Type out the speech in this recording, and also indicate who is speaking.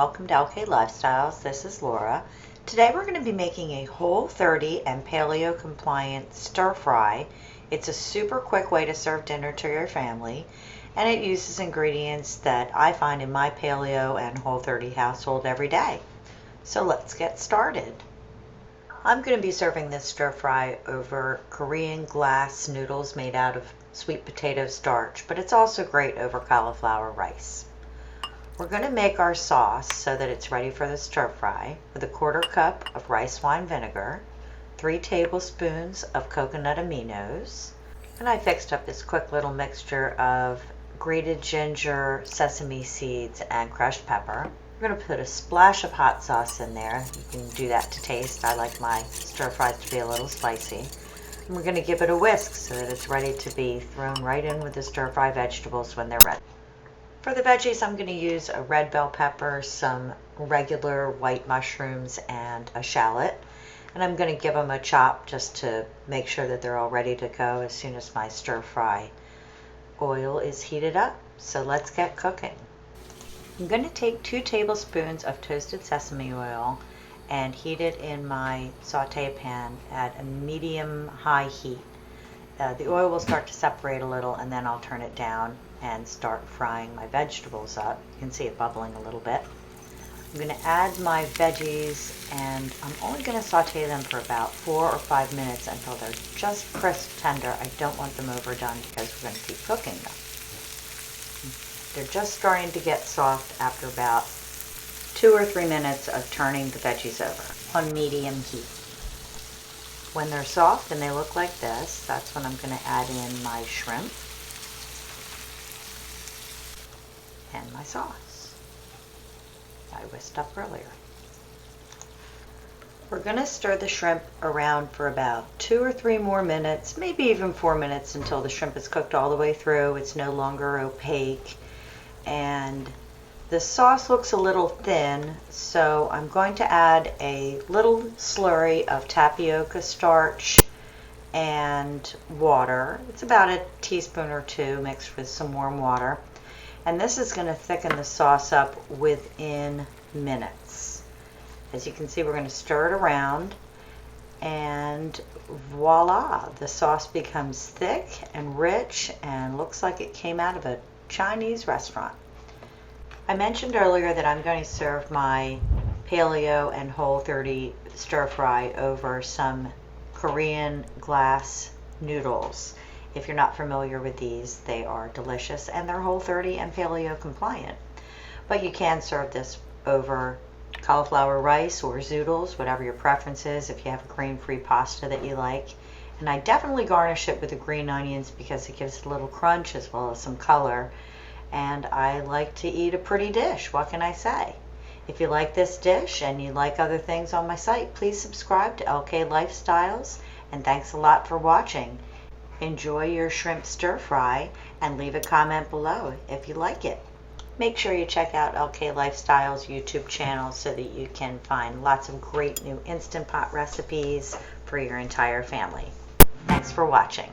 Speaker 1: welcome to LK Lifestyles. This is Laura. Today we're going to be making a Whole30 and paleo compliant stir fry. It's a super quick way to serve dinner to your family, and it uses ingredients that I find in my paleo and Whole30 household every day. So let's get started. I'm going to be serving this stir fry over Korean glass noodles made out of sweet potato starch, but it's also great over cauliflower rice. We're going to make our sauce so that it's ready for the stir fry with a 1/4 cup of rice wine vinegar, 3 tablespoons of coconut aminos, and I fixed up this quick little mixture of grated ginger, sesame seeds, and crushed pepper. We're going to put a splash of hot sauce in there. You can do that to taste. I like my stir fries to be a little spicy. And we're going to give it a whisk so that it's ready to be thrown right in with the stir fry vegetables when they're ready. For the veggies, I'm going to use a red bell pepper, some regular white mushrooms, and a shallot. And I'm going to give them a chop just to make sure that they're all ready to go as soon as my stir fry oil is heated up. So let's get cooking. I'm going to take 2 tablespoons of toasted sesame oil and heat it in my saute pan at a medium-high heat. The oil will start to separate a little, and then I'll turn it down and start frying my vegetables up. You can see it bubbling a little bit. I'm going to add my veggies, and I'm only going to saute them for about 4 or 5 minutes until they're just crisp tender. I don't want them overdone because we're going to keep cooking them. They're just starting to get soft after about 2 or 3 minutes of turning the veggies over on medium heat. When they're soft and they look like this, that's when I'm going to add in my shrimp and my sauce I whisked up earlier. We're going to stir the shrimp around for about 2 or 3 more minutes, maybe even 4 minutes, until the shrimp is cooked all the way through. It's no longer opaque, and the sauce looks a little thin, so I'm going to add a little slurry of tapioca starch and water. It's about a teaspoon or 2 mixed with some warm water. And this is going to thicken the sauce up within minutes. As you can see, we're going to stir it around, and voila, the sauce becomes thick and rich and looks like it came out of a Chinese restaurant. I mentioned earlier that I'm going to serve my paleo and Whole30 stir fry over some Korean glass noodles. If you're not familiar with these, they are delicious and they're Whole30 and paleo compliant. But you can serve this over cauliflower rice or zoodles, whatever your preference is, if you have a grain-free pasta that you like. And I definitely garnish it with the green onions because it gives it a little crunch as well as some color. And I like to eat a pretty dish. What can I say? If you like this dish and you like other things on my site, please subscribe to LK Lifestyles. And thanks a lot for watching. Enjoy your shrimp stir fry and leave a comment below if you like it. Make sure you check out LK Lifestyles YouTube channel so that you can find lots of great new Instant Pot recipes for your entire family. Thanks for watching.